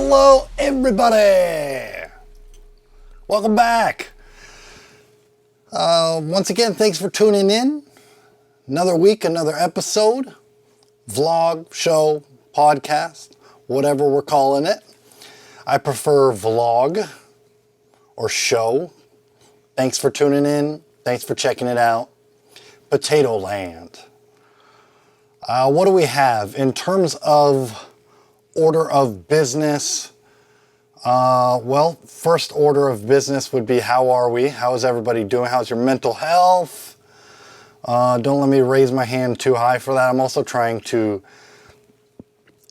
Hello, everybody. Welcome back. Once again, thanks for tuning in. Another week, another episode, vlog, show, podcast, whatever we're calling it. I prefer vlog or show. Thanks for tuning in. Thanks for checking it out. Potato Land. What do we have in terms of order of business? Well, first order of business would be, how are we? How is everybody doing? How's your mental health? Don't let me raise my hand too high for that. I'm also trying to,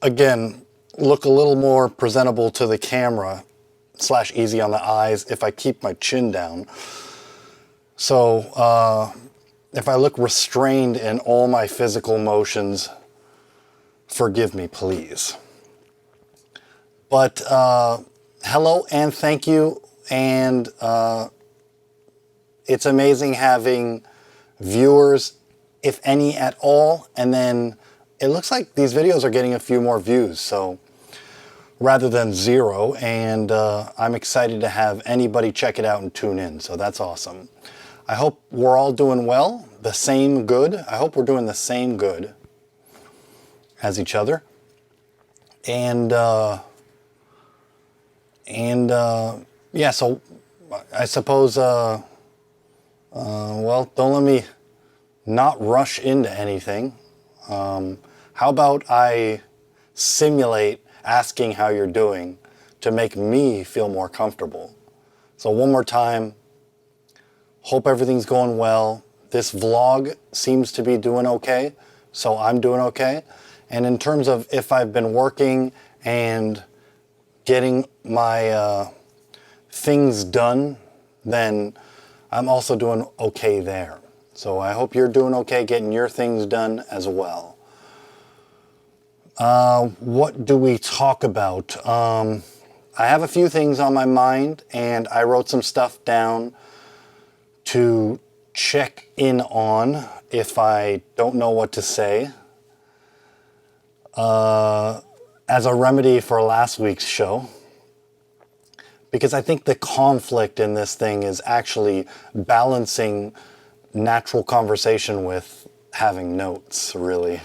again, look a little more presentable to the camera / easy on the eyes if I keep my chin down. So, if I look restrained in all my physical motions, forgive me, please. But hello and thank you. And it's amazing having viewers, if any at all. And then it looks like these videos are getting a few more views, so rather than zero. And I'm excited to have anybody check it out and tune in. So that's awesome. I hope we're all doing well, the same good. I hope we're doing the same good as each other. And yeah, so I suppose, well, don't let me not rush into anything. How about I simulate asking how you're doing to make me feel more comfortable? So one more time. Hope everything's going well. This vlog seems to be doing okay, so I'm doing okay. And in terms of if I've been working and getting my things done, then I'm also doing okay there. So I hope you're doing okay getting your things done as well. What do we talk about? I have a few things on my mind, and I wrote some stuff down to check in on if I don't know what to say. As a remedy for last week's show. Because I think the conflict in this thing is actually balancing natural conversation with having notes, really.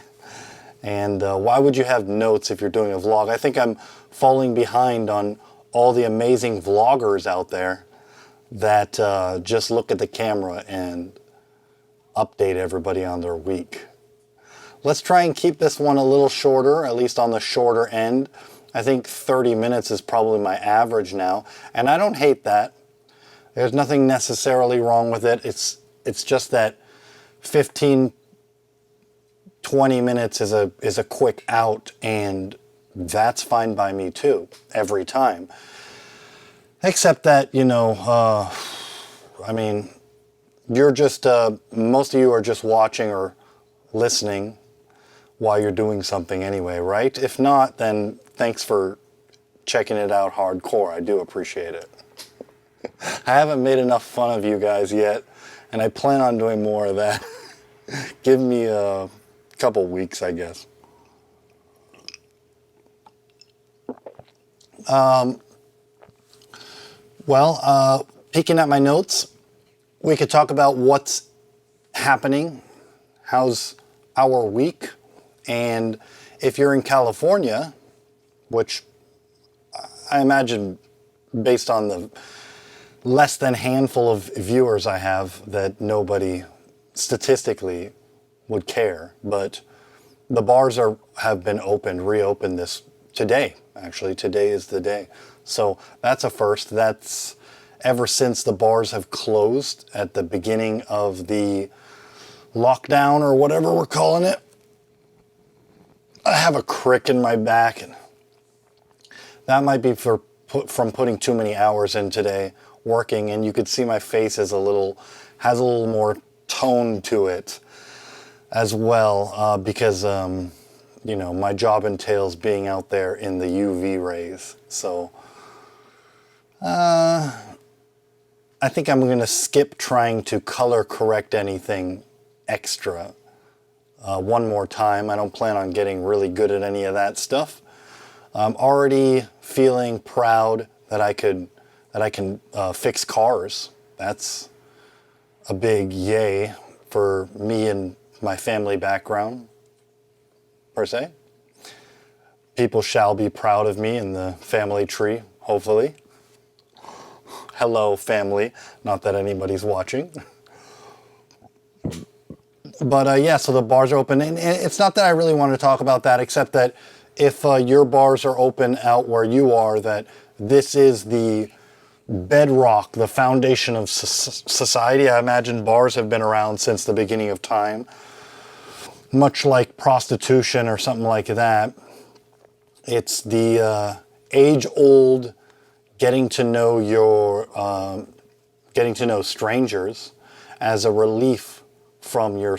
And why would you have notes if you're doing a vlog? I think I'm falling behind on all the amazing vloggers out there that just look at the camera and update everybody on their week. Let's try and keep this one a little shorter, at least on the shorter end. I think 30 minutes is probably my average now, and I don't hate that. There's nothing necessarily wrong with it. It's just that 15, 20 minutes is a quick out, and that's fine by me too, every time. Except that, you know, I mean, you're just, most of you are just watching or listening while you're doing something anyway, right? If not, then thanks for checking it out hardcore. I do appreciate it. I haven't made enough fun of you guys yet, and I plan on doing more of that. Give me a couple weeks, I guess. Well, peeking at my notes, we could talk about what's happening. How's our week? And if you're in California, which I imagine based on the less than handful of viewers I have, that nobody statistically would care, but the bars have been reopened this today. Actually, today is the day. So that's a first. That's ever since the bars have closed at the beginning of the lockdown or whatever we're calling it. I have a crick in my back, and that might be from putting too many hours in today working, and you could see my face has a little more tone to it as well, because you know, my job entails being out there in the UV rays. So I think I'm going to skip trying to color correct anything extra one more time. I don't plan on getting really good at any of that stuff. I'm already feeling proud that I can fix cars. That's a big yay for me and my family background, per se. People shall be proud of me in the family tree, hopefully. Hello, family. Not that anybody's watching. But yeah, so the bars are open. And it's not that I really want to talk about that, except that if your bars are open out where you are, that this is the bedrock, the foundation of society. I imagine bars have been around since the beginning of time, much like prostitution or something like that. It's the age-old getting to know strangers as a relief from your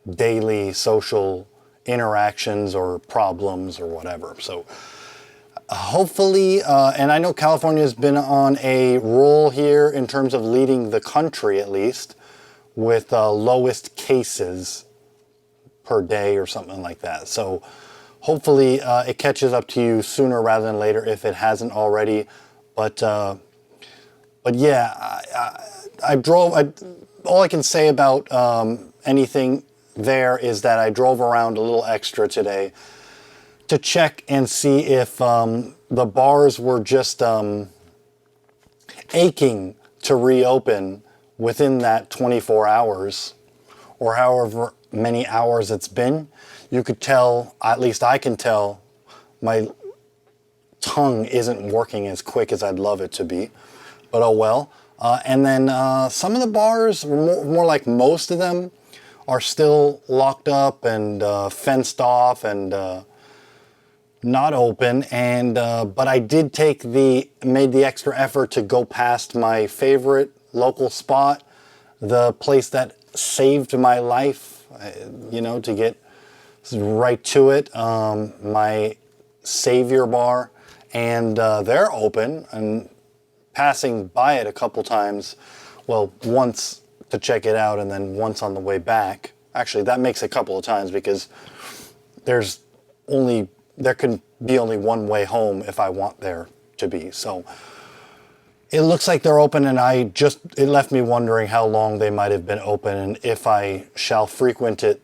daily social interactions or problems or whatever. So hopefully, and I know California has been on a roll here in terms of leading the country, at least, with lowest cases per day or something like that. So hopefully it catches up to you sooner rather than later if it hasn't already. But yeah, all I can say about anything there is that I drove around a little extra today to check and see if the bars were just aching to reopen within that 24 hours or however many hours it's been. You could tell, at least I can tell, my tongue isn't working as quick as I'd love it to be, but oh well. And then some of the bars, more like most of them, are still locked up and fenced off and not open. And but I did made the extra effort to go past my favorite local spot, the place that saved my life, to get right to it, my Savior Bar, and they're open, and passing by it a couple times, well, once to check it out and then once on the way back. Actually, that makes a couple of times because there can be only one way home if I want there to be. So it looks like they're open, and it left me wondering how long they might have been open and if I shall frequent it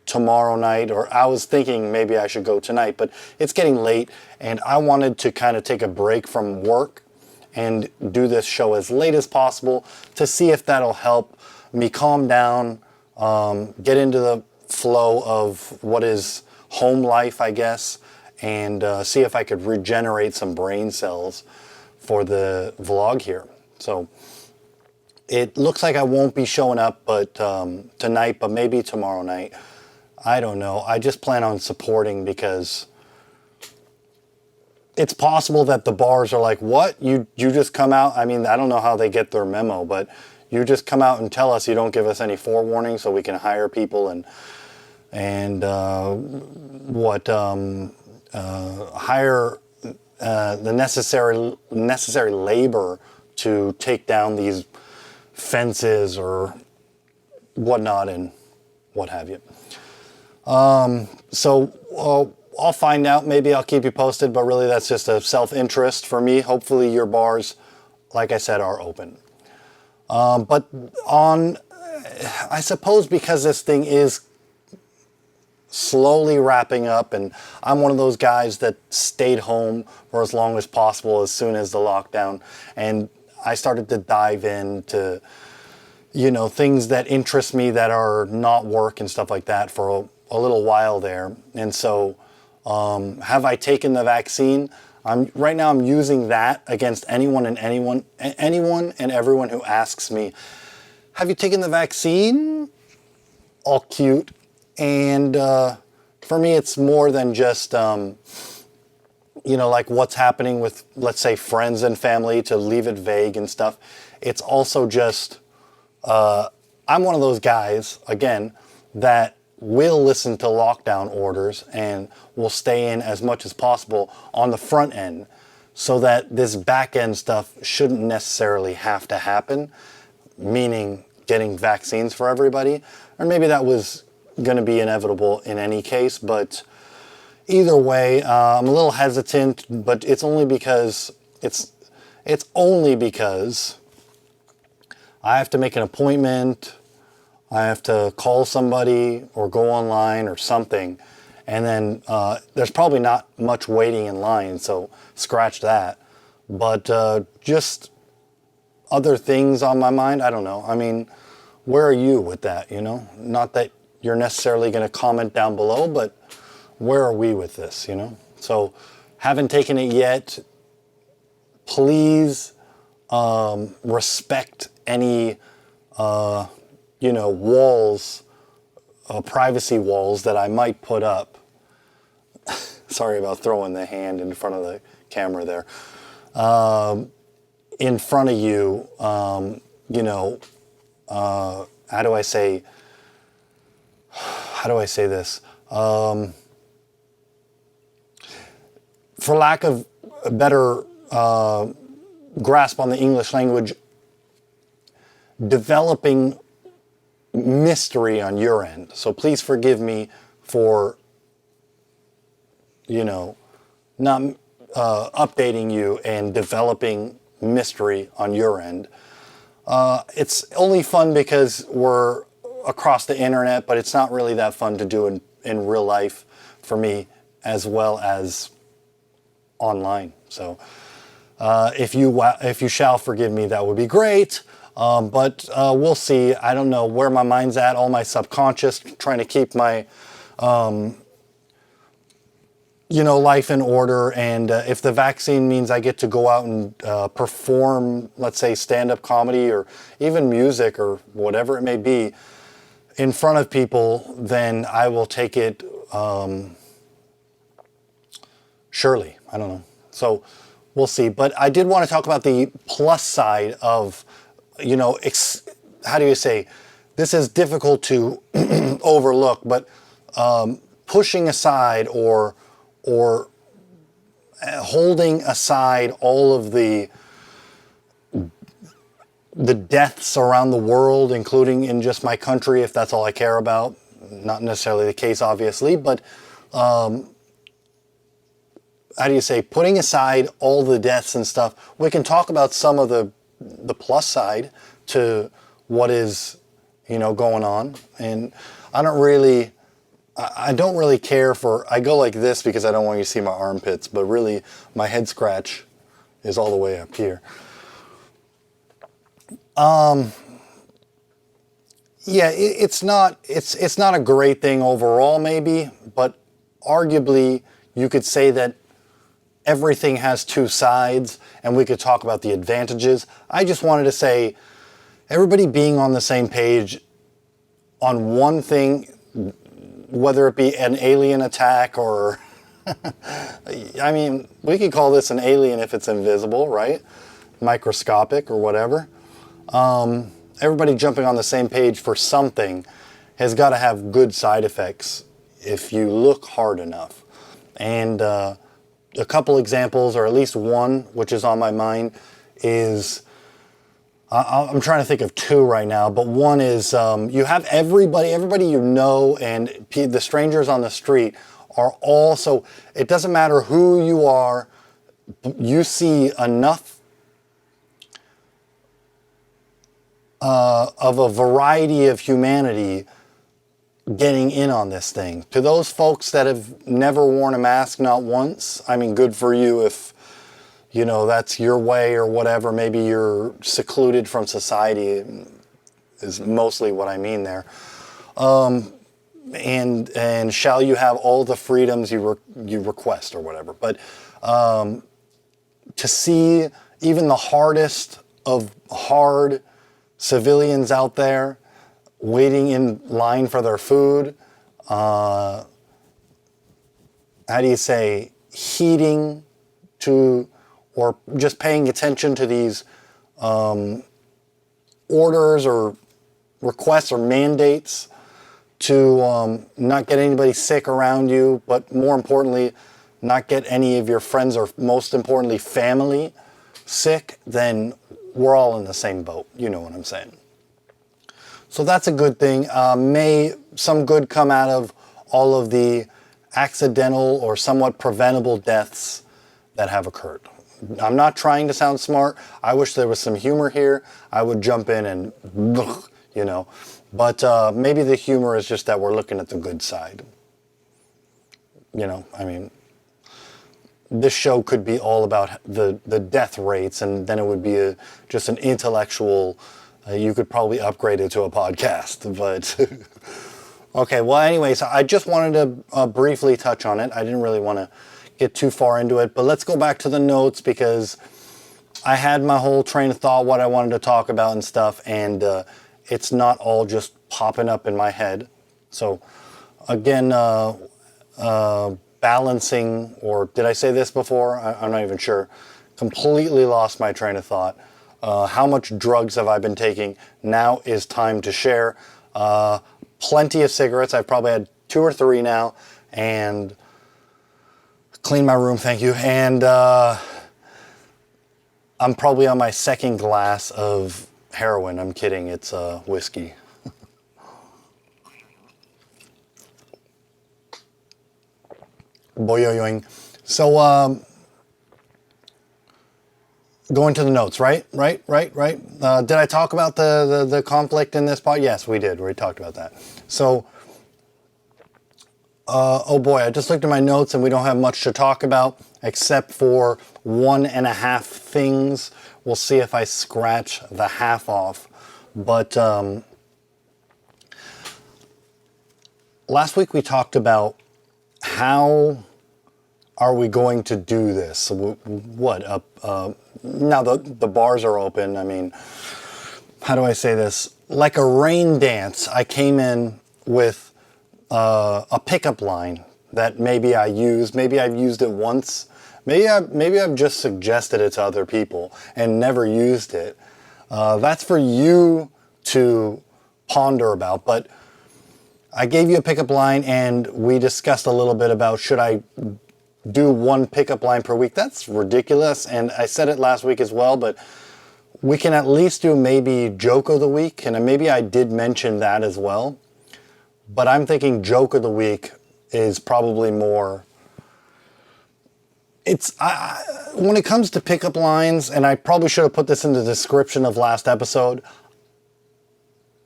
tomorrow night, or I was thinking maybe I should go tonight, but it's getting late and I wanted to kind of take a break from work and do this show as late as possible to see if that'll help me calm down, get into the flow of what is home life, I guess, and see if I could regenerate some brain cells for the vlog here. So it looks like I won't be showing up tonight, but maybe tomorrow night. I don't know. I just plan on supporting because it's possible that the bars are like, what? You just come out? I mean, I don't know how they get their memo, but you just come out and tell us, you don't give us any forewarning so we can hire people and hire the necessary labor to take down these fences or whatnot and what have you. So I'll find out. Maybe I'll keep you posted, but really that's just a self-interest for me. Hopefully your bars, like I said, are open. But I suppose because this thing is slowly wrapping up, and I'm one of those guys that stayed home for as long as possible as soon as the lockdown, and I started to dive into, things that interest me that are not work and stuff like that for a little while there. And so have I taken the vaccine? Right now I'm using that against anyone and everyone who asks me, have you taken the vaccine? All cute. And for me, it's more than just, like what's happening with, let's say, friends and family, to leave it vague and stuff. It's also just, I'm one of those guys, again, that will listen to lockdown orders and will stay in as much as possible on the front end so that this back end stuff shouldn't necessarily have to happen, meaning getting vaccines for everybody. Or maybe that was going to be inevitable in any case, but either way, I'm a little hesitant, but it's only because I have to make an appointment. I have to call somebody or go online or something. And then there's probably not much waiting in line, so scratch that. But just other things on my mind, I don't know. I mean, where are you with that, you know? Not that you're necessarily going to comment down below, but where are we with this, you know? So, haven't taken it yet. Please respect any, walls, privacy walls that I might put up. Sorry about throwing the hand in front of the camera there. In front of you, how do I say this? For lack of a better grasp on the English language, developing mystery on your end. So please forgive me for, not updating you and developing mystery on your end. It's only fun because we're across the internet, but it's not really that fun to do in real life for me as well as online. So if you shall forgive me, that would be great. But we'll see. I don't know where my mind's at, all my subconscious, trying to keep my life in order. And if the vaccine means I get to go out and perform, let's say, stand-up comedy or even music or whatever it may be in front of people, then I will take it surely. I don't know. So we'll see. But I did want to talk about the plus side of, how do you say, this is difficult to overlook, but pushing aside or holding aside all of the deaths around the world, including in just my country, if that's all I care about. Not necessarily the case, obviously, but how do you say, putting aside all the deaths and stuff, we can talk about some of the plus side to what is, going on. And I don't really care for, I go like this because I don't want you to see my armpits, but really my head scratch is all the way up here. It's not a great thing overall maybe, but arguably you could say that everything has two sides and we could talk about the advantages. I just wanted to say everybody being on the same page on one thing, whether it be an alien attack or, I mean, we could call this an alien if it's invisible, right? Microscopic or whatever. Everybody jumping on the same page for something has got to have good side effects if you look hard enough. And a couple examples, or at least one, which is on my mind, is, I'm trying to think of two right now, but one is you have everybody and the strangers on the street are all, so it doesn't matter who you are, you see enough of a variety of humanity getting in on this thing. To those folks that have never worn a mask, not once, I mean, good for you if, that's your way or whatever. Maybe you're secluded from society is mostly what I mean there. And shall you have all the freedoms you request or whatever. But to see even the hardest of hard civilians out there waiting in line for their food, how do you say, heeding to, or just paying attention to these orders or requests or mandates to not get anybody sick around you, but more importantly, not get any of your friends or most importantly, family sick, then we're all in the same boat. You know what I'm saying? So that's a good thing. May some good come out of all of the accidental or somewhat preventable deaths that have occurred. I'm not trying to sound smart. I wish there was some humor here. I would jump in and, but maybe the humor is just that we're looking at the good side. This show could be all about the death rates, and then it would be just an intellectual, you could probably upgrade it to a podcast, but okay, well anyways, I just wanted to briefly touch on it. I didn't really want to get too far into it, but let's go back to the notes because I had my whole train of thought, what I wanted to talk about and stuff, and it's not all just popping up in my head. So again, balancing, or did I say this before? I'm not even sure. Completely lost my train of thought. How much drugs have I been taking? Now is time to share. Plenty of cigarettes. I've probably had 2 or 3 now, and clean my room, thank you. And I'm probably on my 2nd glass of heroin. I'm kidding, it's whiskey. Boyoyoing. So, going to the notes, right? Did I talk about the conflict in this part? Yes, we did. We talked about that. So, oh boy, I just looked at my notes and we don't have much to talk about except for 1.5 things. We'll see if I scratch the half off. But last week we talked about how are we going to do this? What? Now the bars are open. I mean, how do I say this? Like a rain dance, I came in with a pickup line that maybe I use. Maybe I've used it once. Maybe I've just suggested it to other people and never used it. That's for you to ponder about. But I gave you a pickup line and we discussed a little bit about should I do 1 pickup line per week. That's ridiculous. And I said it last week as well, but we can at least do maybe joke of the week. And maybe I did mention that as well. But I'm thinking joke of the week is probably more. When it comes to pickup lines, and I probably should have put this in the description of last episode,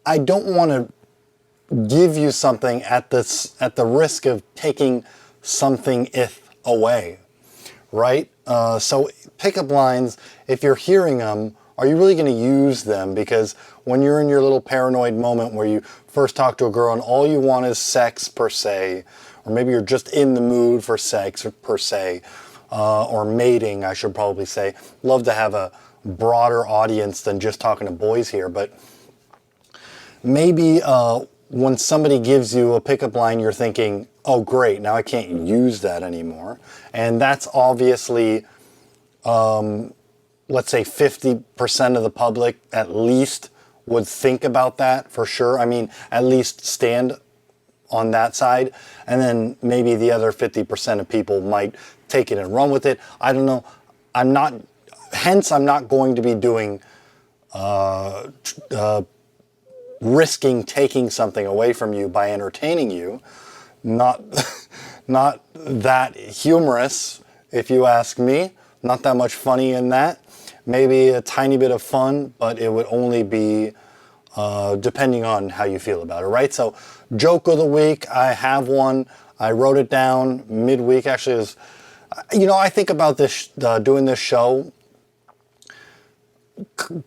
I don't want to give you something at the risk of taking something away, right? So pickup lines, if you're hearing them, are you really going to use them? Because when you're in your little paranoid moment where you first talk to a girl and all you want is sex per se, or maybe you're just in the mood for sex per se, or mating, I should probably say. Love to have a broader audience than just talking to boys here, but maybe when somebody gives you a pickup line, you're thinking, oh great, now I can't use that anymore. And that's obviously, let's say 50% of the public at least would think about that for sure. I mean, at least stand on that side. And then maybe the other 50% of people might take it and run with it. I don't know. I'm not going to be doing, risking taking something away from you by entertaining you. Not that humorous, if you ask me. Not that much funny in that. Maybe a tiny bit of fun, but it would only be depending on how you feel about it, right? So, joke of the week, I have one. I wrote it down midweek. Actually, it was, I think about this, doing this show.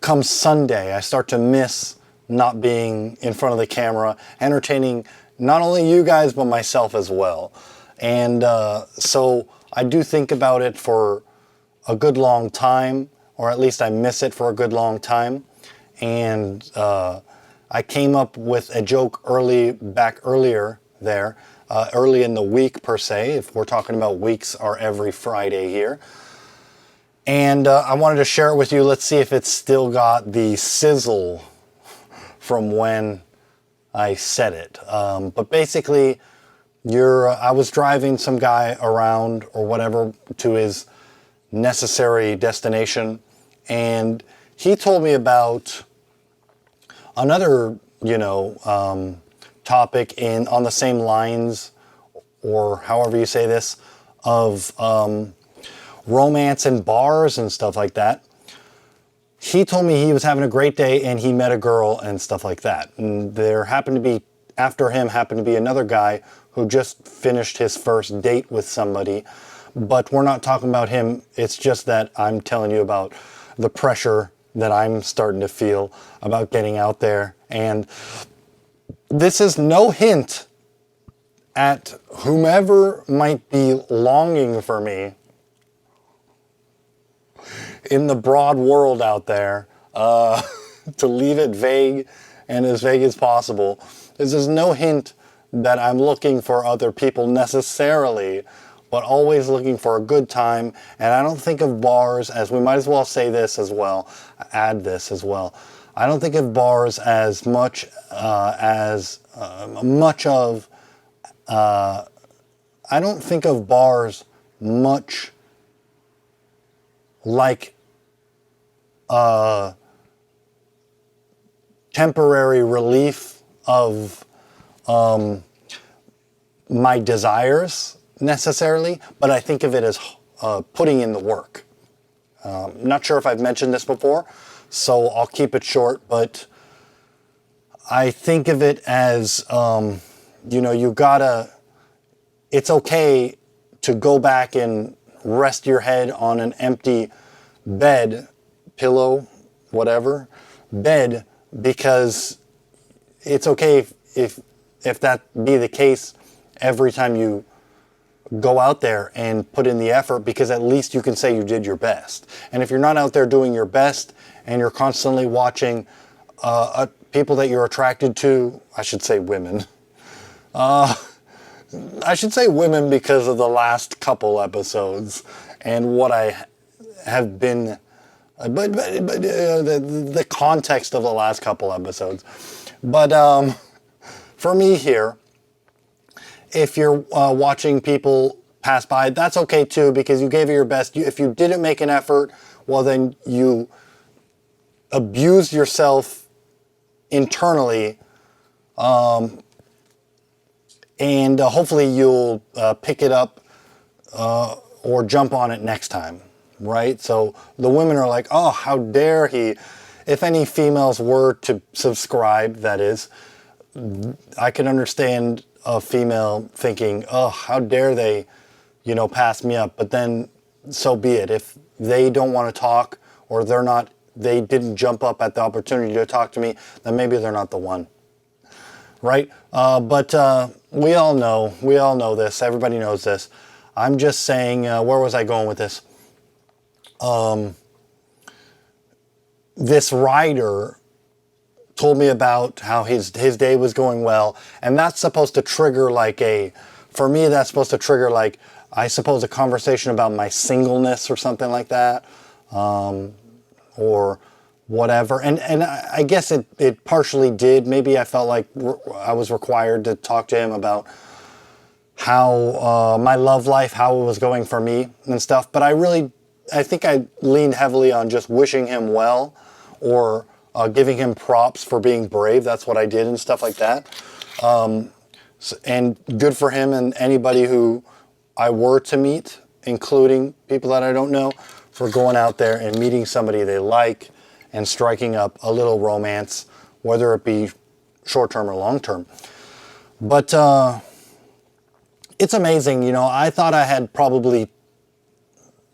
Come Sunday, I start to miss not being in front of the camera, entertaining not only you guys, but myself as well. And so I do think about it for a good long time, or at least I miss it for a good long time. And I came up with a joke early in the week per se, if we're talking about weeks are every Friday here. And I wanted to share it with you. Let's see if it's still got the sizzle from when I said it. But basically, I was driving some guy around or whatever to his necessary destination, and he told me about another, topic on the same lines or however you say this, of romance in bars and stuff like that. He told me he was having a great day and he met a girl and stuff like that. And there happened to be, after him, happened to be another guy who just finished his first date with somebody. But we're not talking about him. It's just that I'm telling you about the pressure that I'm starting to feel about getting out there. And this is no hint at whomever might be longing for me in the broad world out there, to leave it vague and as vague as possible. This is no hint that I'm looking for other people necessarily, but always looking for a good time. And I don't think of bars as, we might as well say this as well, add this as well. I don't think of bars as much I don't think of bars much like temporary relief of my desires necessarily, but I think of it as putting in the work. Not sure if I've mentioned this before, so I'll keep it short, but I think of it as, it's okay to go back and rest your head on an empty bed, pillow, whatever, bed, because it's okay if that be the case every time you go out there and put in the effort, because at least you can say you did your best. And if you're not out there doing your best and you're constantly watching people that you're attracted to, I should say women. I should say women because of the last couple episodes and what I have been, the context of the last couple episodes. But for me here, if you're watching people pass by, that's okay too, because you gave it your best. If you didn't make an effort, well then you abused yourself internally, and hopefully you'll pick it up or jump on it next time, right? So the women are like, oh, how dare he? If any females were to subscribe, that is, I can understand a female thinking, oh, how dare they, pass me up. But then so be it. If they don't want to talk, or they didn't jump up at the opportunity to talk to me, then maybe they're not the one. Right? But we all know this. Everybody knows this. I'm just saying, where was I going with this? This writer told me about how his day was going well, and that's supposed to trigger for me, that's supposed to trigger I suppose a conversation about my singleness or something like that, or whatever. And I guess it partially did. Maybe I felt like I was required to talk to him about how my love life, how it was going for me and stuff. But I think I leaned heavily on just wishing him well, or giving him props for being brave. That's what I did and stuff like that. And good for him and anybody who I were to meet, including people that I don't know, for going out there and meeting somebody they like and striking up a little romance, whether it be short-term or long-term. But it's amazing, I thought I had probably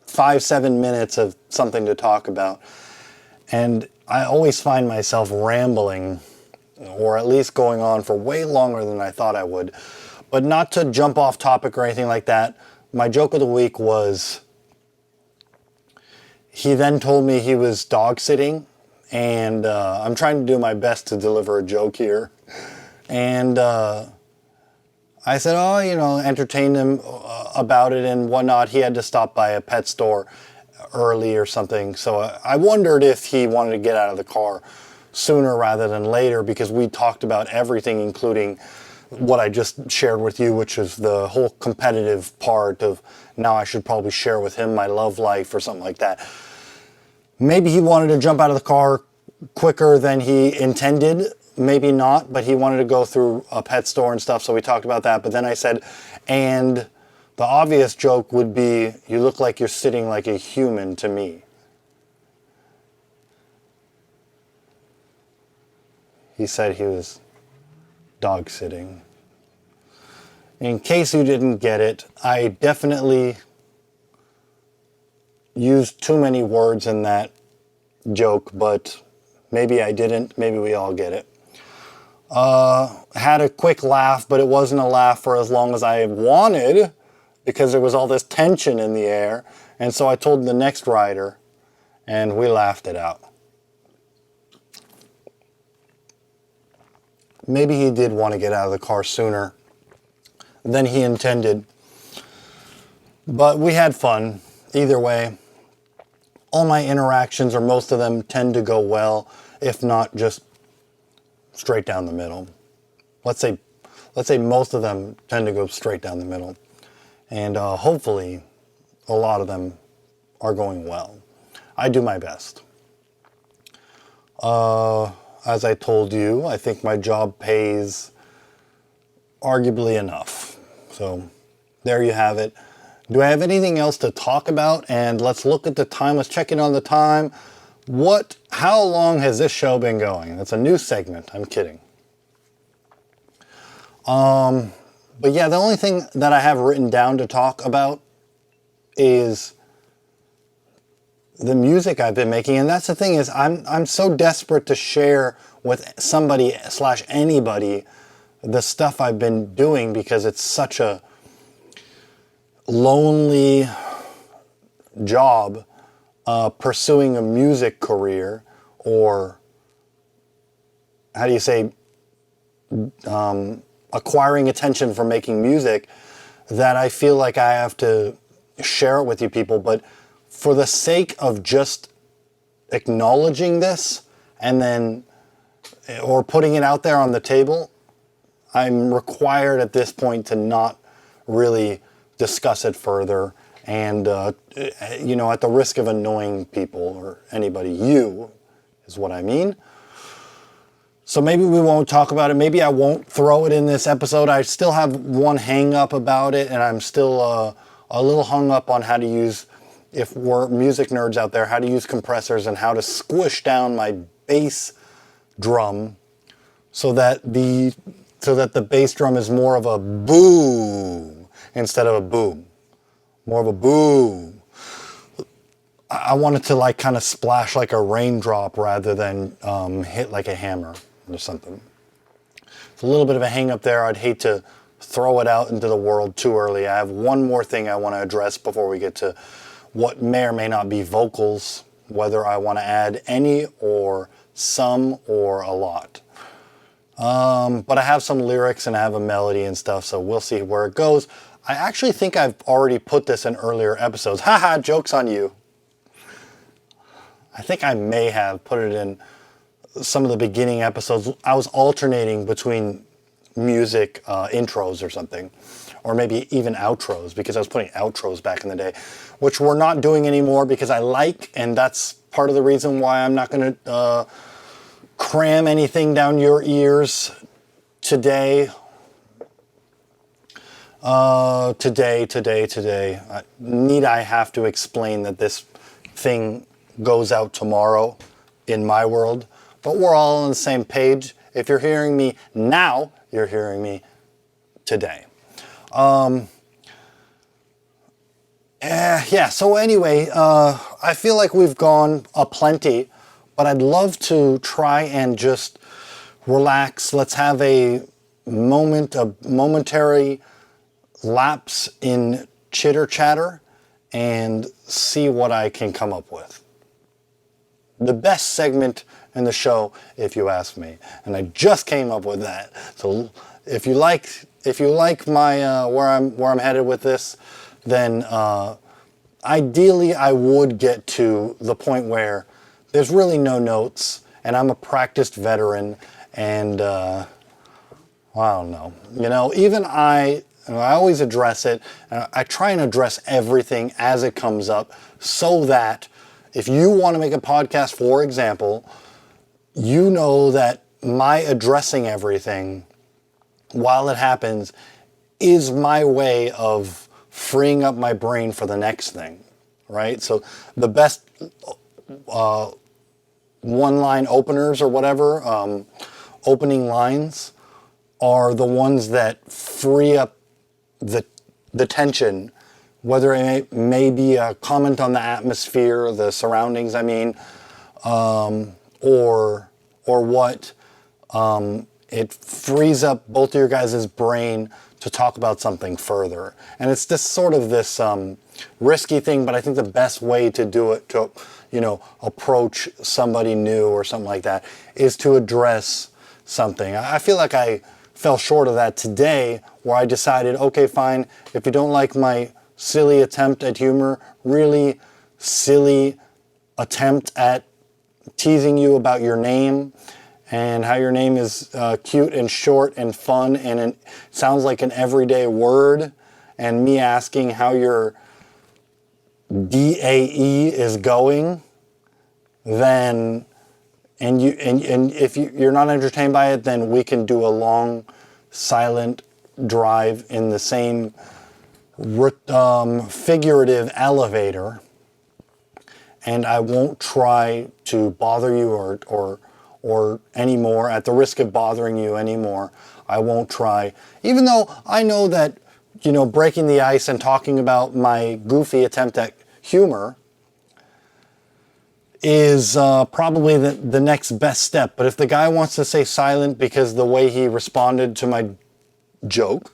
5-7 minutes of something to talk about. And I always find myself rambling, or at least going on for way longer than I thought I would. But not to jump off topic or anything like that, my joke of the week was, he then told me he was dog sitting, and I'm trying to do my best to deliver a joke here. And I said, entertain him about it and whatnot. He had to stop by a pet store early or something. So I wondered if he wanted to get out of the car sooner rather than later, because we talked about everything, including what I just shared with you, which is the whole competitive part of, now I should probably share with him my love life or something like that. Maybe he wanted to jump out of the car quicker than he intended, maybe not, but he wanted to go through a pet store and stuff, so we talked about that. But then I said, and the obvious joke would be, you look like you're sitting like a human to me. He said he was dog sitting. In case you didn't get it, I definitely used too many words in that joke, but maybe I didn't. Maybe we all get it. Had a quick laugh, but it wasn't a laugh for as long as I wanted because there was all this tension in the air. And so I told the next rider, and we laughed it out. Maybe he did want to get out of the car sooner than he intended. But we had fun. Either way, all my interactions, or most of them, tend to go well, if not just straight down the middle. Let's say most of them tend to go straight down the middle. And hopefully a lot of them are going well. I do my best. As I told you, I think my job pays arguably enough. So there you have it. Do I have anything else to talk about? And let's look at the time. Let's check in on the time. How long has this show been going? That's a new segment. I'm kidding. But yeah, the only thing that I have written down to talk about is the music I've been making. And that's the thing, is I'm so desperate to share with somebody / anybody the stuff I've been doing, because it's such a lonely job pursuing a music career, or how do you say, acquiring attention from making music, that I feel like I have to share it with you people. But for the sake of just acknowledging this and then, or putting it out there on the table, I'm required at this point to not really discuss it further. And, at the risk of annoying people or anybody, you is what I mean. So maybe we won't talk about it. Maybe I won't throw it in this episode. I still have one hang up about it, and I'm still a little hung up on how to use, if we're music nerds out there, how to use compressors and how to squish down my bass drum so that the bass drum is more of a boom instead of a boom. More of a boom. I want it to kind of splash like a raindrop rather than hit like a hammer or something. It's a little bit of a hang up there. I'd hate to throw it out into the world too early. I have one more thing I want to address before we get to what may or may not be vocals, whether I want to add any or some or a lot. But I have some lyrics and I have a melody and stuff, so we'll see where it goes. I actually think I've already put this in earlier episodes. Haha, joke's on you. I think I may have put it in some of the beginning episodes. I was alternating between music intros or something, or maybe even outros, because I was putting outros back in the day, which we're not doing anymore because I like, and that's part of the reason why I'm not going to cram anything down your ears today. Today. Need I have to explain that this thing goes out tomorrow in my world? But we're all on the same page. If you're hearing me now, you're hearing me today. So anyway, I feel like we've gone aplenty, but I'd love to try and just relax. Let's have a momentary lapse in chitter chatter and see what I can come up with. The best segment in the show, if you ask me, and I just came up with that. So if you like my where I'm headed with this, then ideally I would get to the point where there's really no notes and I'm a practiced veteran, and I don't know, even I always address it. I try and address everything as it comes up, so that if you want to make a podcast, for example, you know that my addressing everything while it happens is my way of freeing up my brain for the next thing, right? So the best one-line openers or whatever, opening lines, are the ones that free up the tension, whether it may be a comment on the atmosphere, the surroundings, I mean, or what. It frees up both of your guys' brain to talk about something further. And it's this sort of this risky thing, but I think the best way to do it, to, you know, approach somebody new or something like that, is to address something. I feel like I fell short of that today, where I decided, okay, fine, if you don't like my silly attempt at humor, really silly attempt at teasing you about your name and how your name is cute and short and fun and it sounds like an everyday word, and me asking how your DAE is going, then and if you're not entertained by it, then we can do a long silent drive in the same figurative elevator, and I won't try to bother you or anymore, at the risk of bothering you anymore. I won't try, even though I know that, you know, breaking the ice and talking about my goofy attempt at humor is probably the next best step. But if the guy wants to stay silent because the way he responded to my joke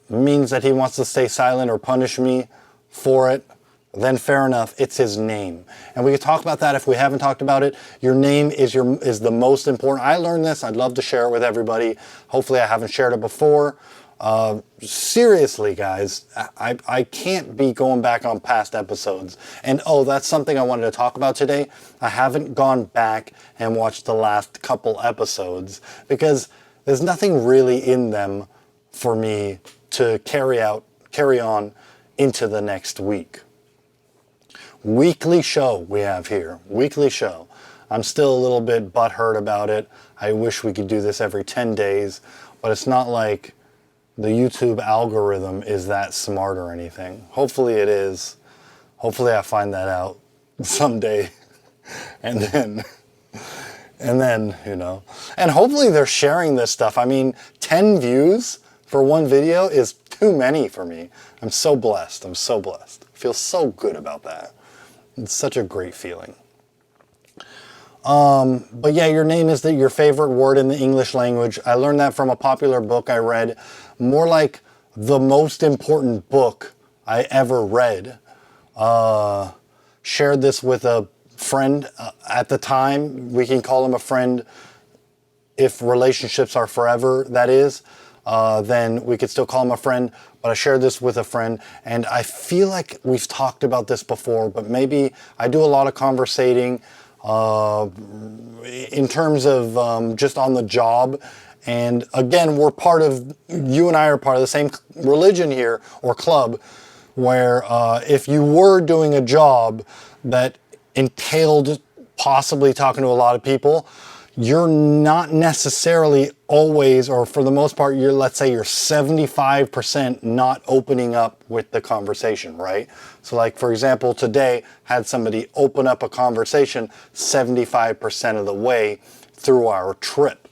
means that he wants to stay silent or punish me for it, then fair enough, it's his name. And we can talk about that if we haven't talked about it. Your name is the most important. I learned this. I'd love to share it with everybody. Hopefully I haven't shared it before. Seriously, guys, I can't be going back on past episodes. And oh, that's something I wanted to talk about today. I haven't gone back and watched the last couple episodes because there's nothing really in them for me to carry on into the next week. Weekly show we have here. Weekly show. I'm still a little bit butthurt about it. I wish we could do this every 10 days, but it's not like the YouTube algorithm is that smart or anything. Hopefully it is. Hopefully I find that out someday. And then, you know, and hopefully they're sharing this stuff. I mean, 10 views for one video is too many for me. I'm so blessed. I'm so blessed. I feel so good about that. It's such a great feeling. But yeah, your name is your favorite word in the English language. I learned that from a popular book I read, more like the most important book I ever read. Shared this with a friend at the time. We can call him a friend if relationships are forever, that is. Then we could still call him a friend, but I shared this with a friend, and I feel like we've talked about this before, but maybe I do a lot of conversating in terms of just on the job, and again, you and I are part of the same religion here, or club, where if you were doing a job that entailed possibly talking to a lot of people, you're not necessarily always, or for the most part, let's say you're 75% not opening up with the conversation, right? So like, for example, today had somebody open up a conversation 75% of the way through our trip.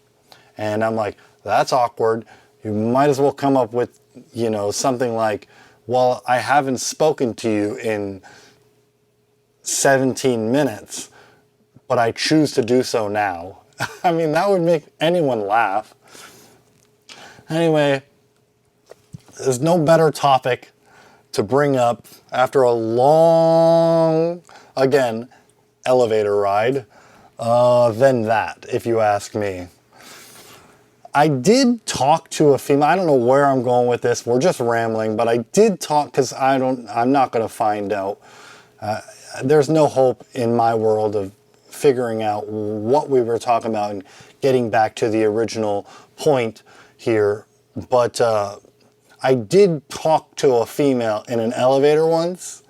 And I'm like, that's awkward. You might as well come up with, you know, something like, well, I haven't spoken to you in 17 minutes, but I choose to do so now. I mean, that would make anyone laugh. Anyway, there's no better topic to bring up after a long, again, elevator ride than that, if you ask me. I did talk to a female. I don't know where I'm going with this. We're just rambling, but I did talk because I'm not going to find out. There's no hope in my world of figuring out what we were talking about and getting back to the original point here. But I did talk to a female in an elevator once,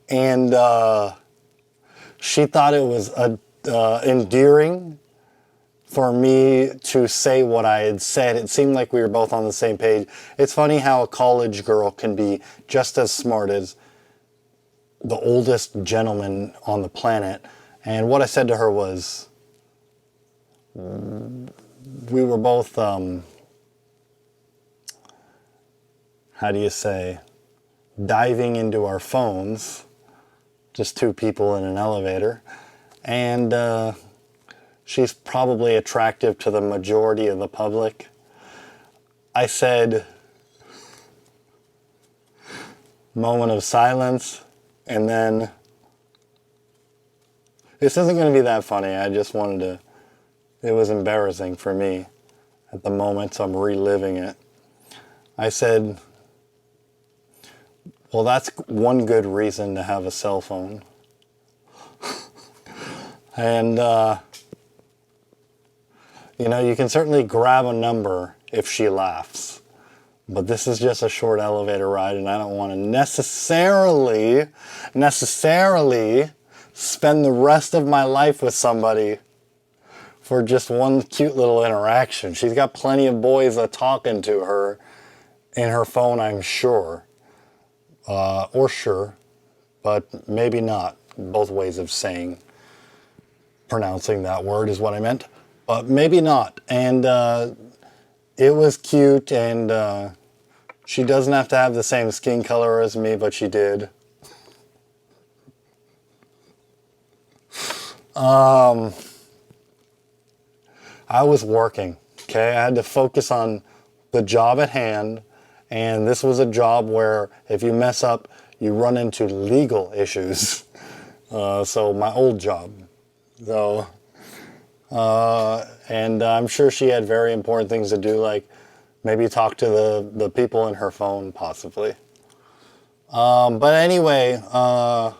and she thought it was endearing for me to say what I had said. It seemed like we were both on the same page. It's funny how a college girl can be just as smart as the oldest gentleman on the planet. And what I said to her was, we were both, how do you say, diving into our phones, just two people in an elevator, and she's probably attractive to the majority of the public. I said, moment of silence, and then, this isn't going to be that funny, I just wanted to, it was embarrassing for me at the moment, so I'm reliving it. I said, well, that's one good reason to have a cell phone. And, you know, you can certainly grab a number if she laughs. But this is just a short elevator ride, and I don't want to necessarily spend the rest of my life with somebody for just one cute little interaction. She's got plenty of boys talking to her in her phone, I'm sure. Or sure, but maybe not. Both ways of pronouncing that word is what I meant. But maybe not. And it was cute, and she doesn't have to have the same skin color as me, but she did. I was working, okay? I had to focus on the job at hand, and this was a job where if you mess up, you run into legal issues. So my old job. So, and I'm sure she had very important things to do, like maybe talk to the people in her phone, possibly. But anyway, so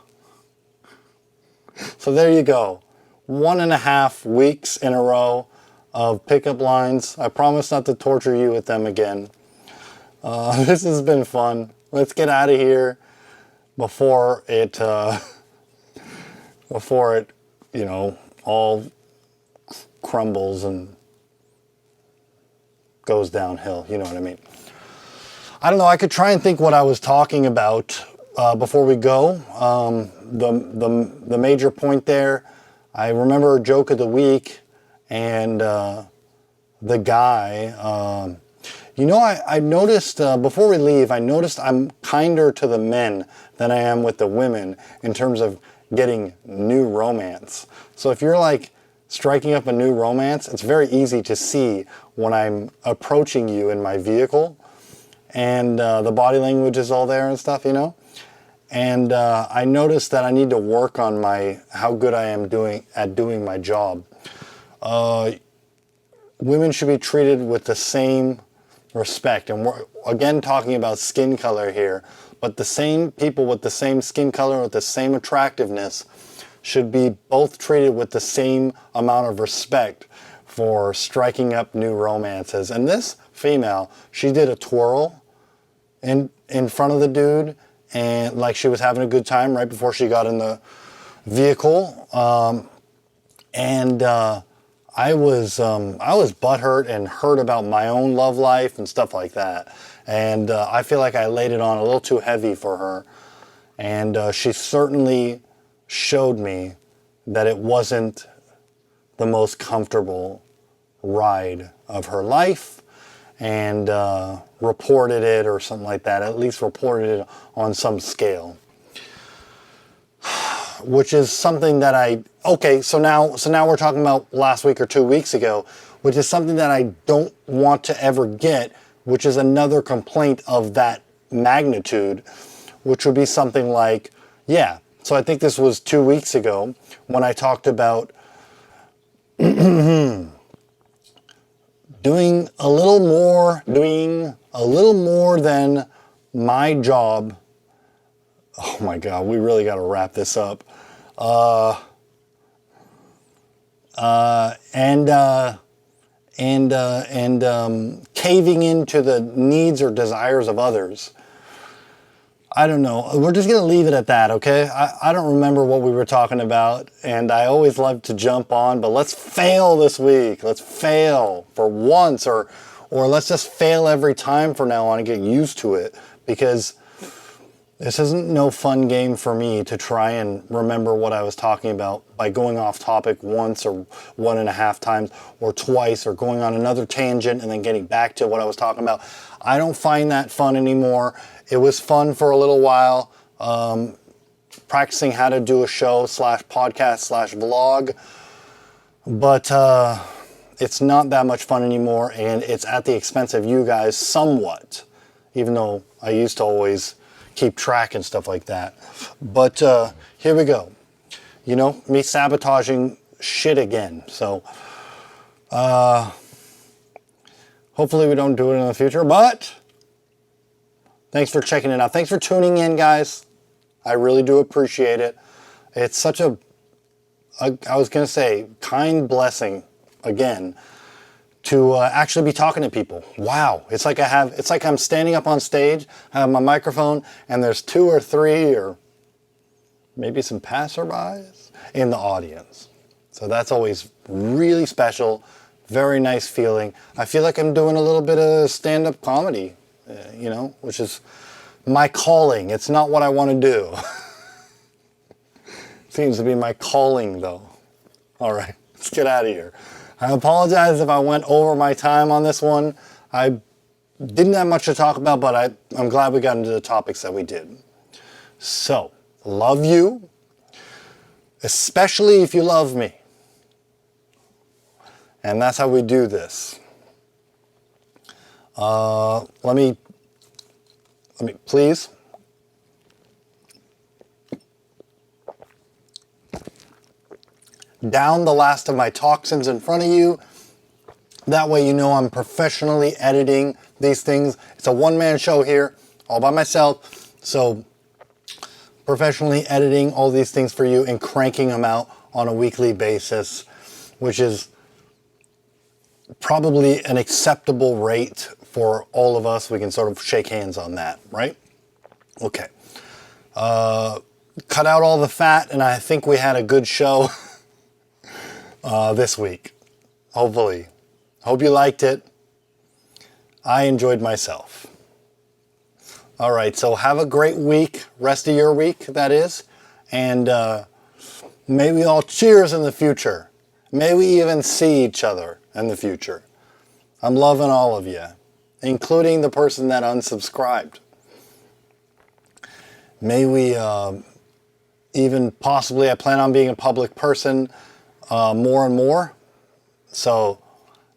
there you go. 1.5 weeks in a row of pickup lines. I promise not to torture you with them again. This has been fun. Let's get out of here before it, you know, all crumbles and goes downhill. You know what I mean? I don't know. I could try and think what I was talking about before we go. The major point there, I remember a joke of the week, and the guy, you know, I noticed, before we leave, I noticed I'm kinder to the men than I am with the women in terms of getting new romance. So if you're like striking up a new romance, it's very easy to see when I'm approaching you in my vehicle, and the body language is all there and stuff, you know? And I noticed that I need to work on how good I am at doing my job. Women should be treated with the same respect. And we're again talking about skin color here, but the same people with the same skin color, with the same attractiveness, should be both treated with the same amount of respect for striking up new romances. And this female, she did a twirl in front of the dude, and like she was having a good time right before she got in the vehicle. I was butthurt and hurt about my own love life and stuff like that. And I feel like I laid it on a little too heavy for her. And she certainly showed me that it wasn't the most comfortable ride of her life, and reported it or something like that. At least reported it on some scale. Which is something that so now we're talking about last week or 2 weeks ago, which is something that I don't want to ever get, which is another complaint of that magnitude, which would be something like, yeah, so I think this was 2 weeks ago when I talked about doing a little more than my job. Oh my God, we really got to wrap this up. Caving into the needs or desires of others. I don't know. We're just going to leave it at that, okay? I don't remember what we were talking about, and I always love to jump on, but let's fail this week. Let's fail for once, or let's just fail every time from now on and get used to it, because this isn't no fun game for me to try and remember what I was talking about by going off topic once or 1.5 times or twice, or going on another tangent and then getting back to what I was talking about. I don't find that fun anymore. It was fun for a little while, practicing how to do a show /podcast /vlog, but it's not that much fun anymore, and it's at the expense of you guys somewhat, even though I used to always keep track and stuff like that. But here we go. You know, me sabotaging shit again. So hopefully we don't do it in the future, but thanks for checking it out. Thanks for tuning in, guys. I really do appreciate it. It's such a, I was going to say, kind blessing again to actually be talking to people. Wow. It's like I'm standing up on stage, I have my microphone, and there's 2 or 3 or maybe some passerbys in the audience. So that's always really special. Very nice feeling. I feel like I'm doing a little bit of stand-up comedy, you know, which is my calling. It's not what I want to do. Seems to be my calling, though. All right, let's get out of here. I apologize if I went over my time on this one. I didn't have much to talk about, but I'm glad we got into the topics that we did. So, love you, especially if you love me. And that's how we do this. Let me please. Down the last of my toxins in front of you. That way you know I'm professionally editing these things. It's a one-man show here, all by myself. So professionally editing all these things for you and cranking them out on a weekly basis, which is probably an acceptable rate for all of us. We can sort of shake hands on that, right? Okay. Cut out all the fat, and I think we had a good show this week. Hopefully. Hope you liked it. I enjoyed myself. All right, so have a great week, rest of your week, that is. And may we all cheers in the future. May we even see each other in the future. I'm loving all of you, including the person that unsubscribed. May we even possibly, I plan on being a public person more and more. So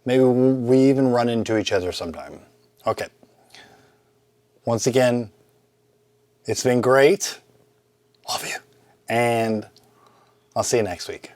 maybe we even run into each other sometime. Okay. Once again, it's been great. Love you. And I'll see you next week.